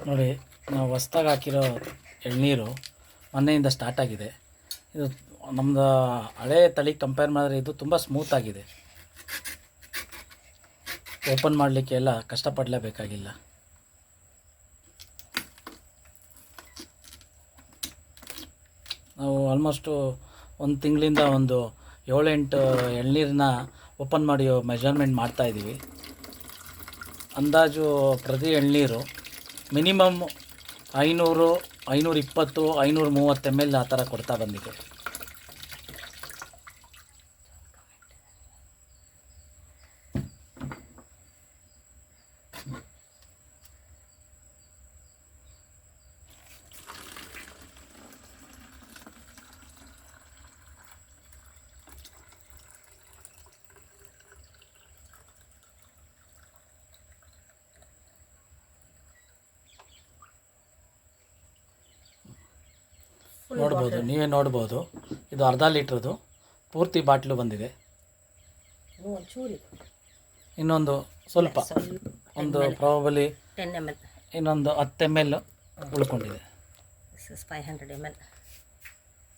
ನೋಡಿ, ನಾವು ಹೊಸ್ದಾಗಿ ಹಾಕಿರೋ ಎಳ್ನೀರು ಮೊನ್ನೆಯಿಂದ ಸ್ಟಾರ್ಟ್ ಆಗಿದೆ. ಇದು ನಮ್ಮದು ಹಳೆ ತಳಿ ಕಂಪೇರ್ ಮಾಡಿದ್ರೆ ಇದು ತುಂಬ ಸ್ಮೂತಾಗಿದೆ. ಓಪನ್ ಮಾಡಲಿಕ್ಕೆ ಎಲ್ಲ ಕಷ್ಟಪಡಲೇಬೇಕಾಗಿಲ್ಲ. ನಾವು ಆಲ್ಮೋಸ್ಟು ಒಂದು ತಿಂಗಳಿಂದ ಒಂದು 7-8 ಎಳ್ನೀರನ್ನ ಓಪನ್ ಮಾಡಿ ಮೆಜರ್ಮೆಂಟ್ ಮಾಡ್ತಾಯಿದ್ದೀವಿ. ಅಂದಾಜು ಪ್ರತಿ ಎಳ್ನೀರು ಮಿನಿಮಮ್ 500, 520, 530 ml ಆ ಥರ ಕೊಡ್ತಾ ಬಂದಿದೆ. ನೋಡ್ಬೋದು, ನೀವೇ ನೋಡ್ಬೋದು. ಇದು ಅರ್ಧ ಲೀಟ್ರದು ಪೂರ್ತಿ ಬಾಟ್ಲು ಬಂದಿದೆ. ಇನ್ನೊಂದು ಸ್ವಲ್ಪ ಒಂದು ಪ್ರಾಬಲಿ 10 ml, ಇನ್ನೊಂದು 10 ml ಉಳ್ಕೊಂಡಿದೆ. 500 ml.